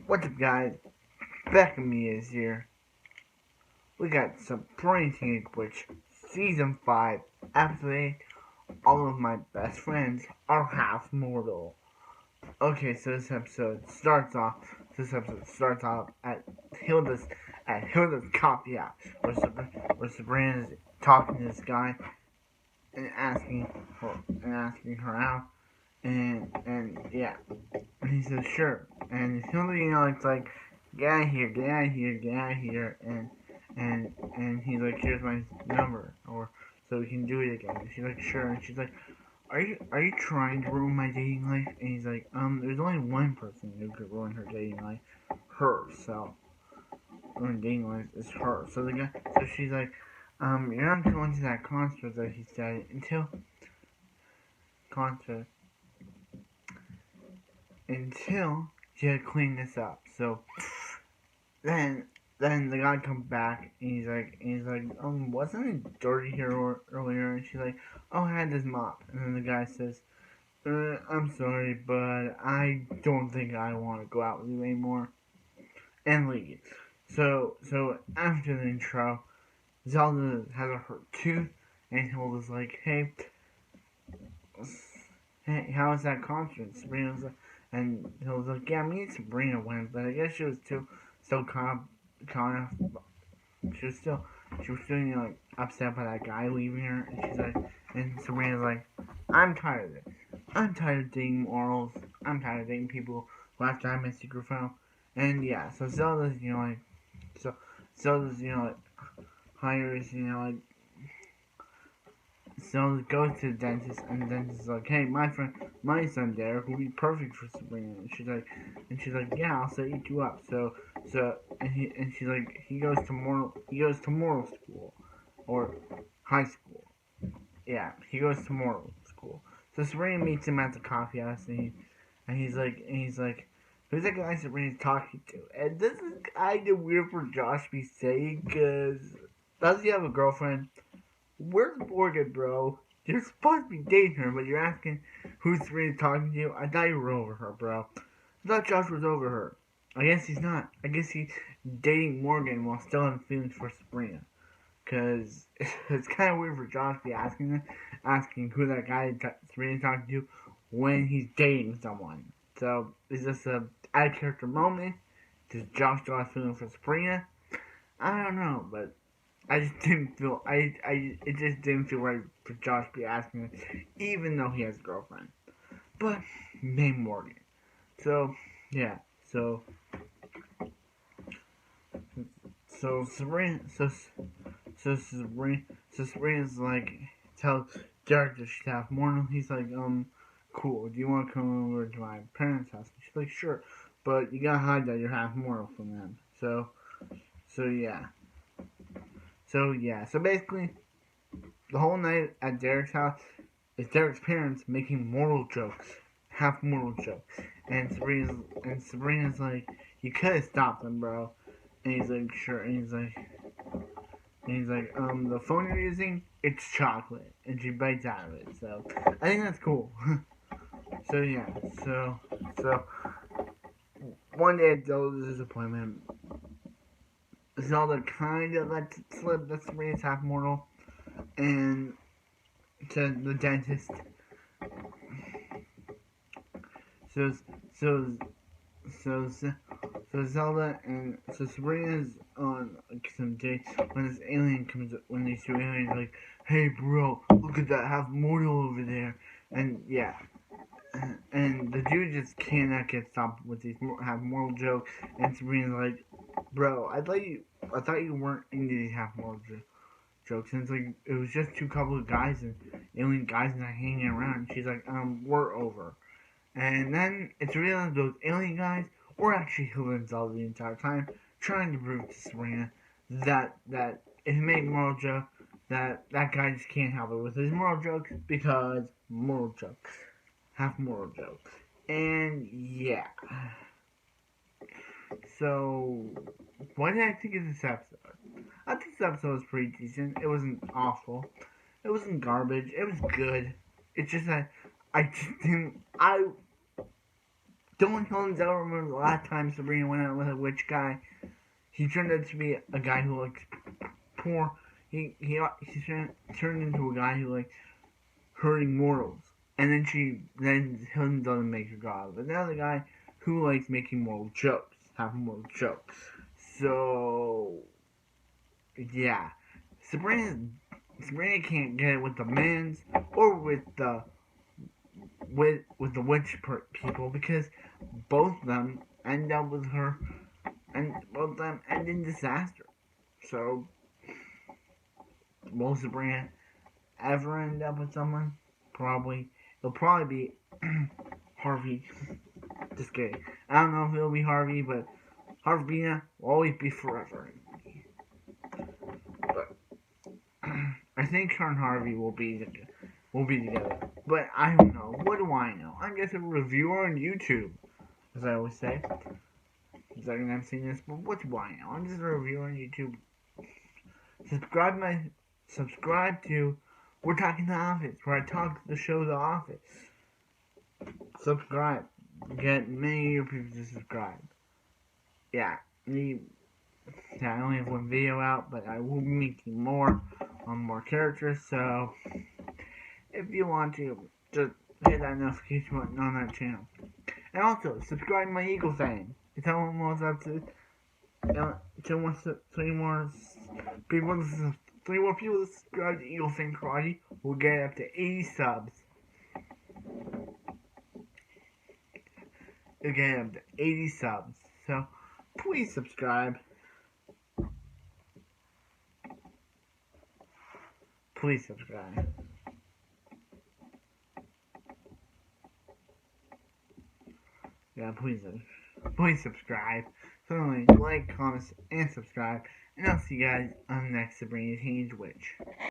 What's up, guys? Back with me is here. We got Sabrina which Season 5, Episode 8. All of my best friends are half mortal. Okay, so this episode starts off. At Hilda's coffee house, where Sabrina's talking to this guy and asking her out, and yeah, and he says sure, and Hilda, it's like, get out of here, and he's like, here's my number, or so we can do it again. And she's like, sure, and she's like, are you trying to ruin my dating life? And he's like, there's only one person who could ruin her dating life, her. So ruin dating life is her. So she's like, you're not going to that concert that he said concert until you clean this up. So then the guy comes back and he's like, wasn't it dirty here earlier? And she's like, oh, I had this mop. And then the guy says, I'm sorry, but I don't think I want to go out with you anymore, and leaves. So after the intro, Zelda has a hurt tooth, and Hilda's like, hey, how was that concert? Sabrina's like, and Hilda's like, yeah, me and Sabrina went, but I guess she was still caught off. She was still, like, upset by that guy leaving her, and she's like, and Sabrina's like, I'm tired of this. I'm tired of dating morals. I'm tired of dating people who have to have my secret phone. And yeah, so Zelda's, Zelda's, hires, Zelda goes to the dentist, and the dentist is like, hey, my son Derek will be perfect for Sabrina. And she's like, yeah, I'll set you two up. And she's like, he goes to moral school, or high school. Yeah, he goes to moral school. So Sabrina meets him at the coffee house, and he's like, who's that guy Sabrina's talking to? And this is kind of weird for Josh to be saying, because does he have a girlfriend? Where's Morgan, bro? You're supposed to be dating her, but you're asking who's Sabrina talking to? I thought you were over her, bro. I thought Josh was over her. I guess he's not. I guess he's dating Morgan while still having feelings for Sabrina. Because it's kind of weird for Josh to be asking who that guy Sabrina's talking to when he's dating someone. So, is this a out of character moment? Does Josh still have feelings for Sabrina? I don't know, but I just didn't feel it just didn't feel right for Josh to be asking it, even though he has a girlfriend. But named Morgan. So yeah, so Sabrina Sabrina's like, tell Derek that she's half mortal. He's like, cool, do you want to come over to my parents' house? She's like, sure, but you gotta hide that you're half mortal from them. So yeah. So basically, the whole night at Derek's house is Derek's parents making mortal jokes, half mortal jokes, and Sabrina's like, you could have stopped them, bro. And he's like, sure. And he's like, the phone you're using, it's chocolate, and she bites out of it. So I think that's cool. So yeah, so one day at Zelda's appointment, Zelda kind of lets it slip that Sabrina's half mortal, and to the dentist. So so so so Zelda and so Sabrina's on like some date when this alien comes up, when these two aliens are like, hey bro, look at that half mortal over there, and yeah. And the dude just cannot get stopped with these half mortal jokes, and Sabrina's like, bro, I thought you weren't into these half mortal jokes. And it's like, it was just two couple of guys and alien guys and hanging around. And she's like, we're over. And then it's realized those alien guys were actually Hilda and Zelda the entire time, trying to prove to Sabrina that if he made moral joke, that guy just can't help it with his moral jokes, because moral jokes, half moral jokes. And yeah. So, what did I think of this episode? I think this episode was pretty decent. It wasn't awful. It wasn't garbage. It was good. It's just that I just didn't. Don't tell him Zelda. Remember the last time Sabrina went out with a witch guy? He turned out to be a guy who likes poor. He turned into a guy who likes hurting mortals. And then him doesn't make a god. But now the guy who likes making mortal jokes, having mortal jokes. So yeah, Sabrina can't get it with the men's or with the witch people because both of them end up with her, and both of them end in disaster. So will Sabrina ever end up with someone? Probably. It'll probably be Harvey. Just kidding. I don't know if it'll be Harvey, but Harvina will always be forever. But I think her and Harvey will be together. But I don't know. What do I know? I'm just a reviewer on YouTube, as I always say. Because I've seen this, but what do I know? I'm just a reviewer on YouTube. Subscribe to We're Talking The Office, where I talk the show The Office. Subscribe. Get many people to subscribe. Yeah, I only have one video out, but I will be making more on more characters, so if you want to, just hit that notification button on that channel. And also, subscribe to my Eagle fan. It's almost up to 3 more people to subscribe to Eagle Fan Karate. We'll get up to 80 subs. We'll get up to 80 subs. So, please subscribe. Please subscribe. Yeah, please subscribe. Certainly like, comment, and subscribe. And I'll see you guys on the next Sabrina Teenage Witch.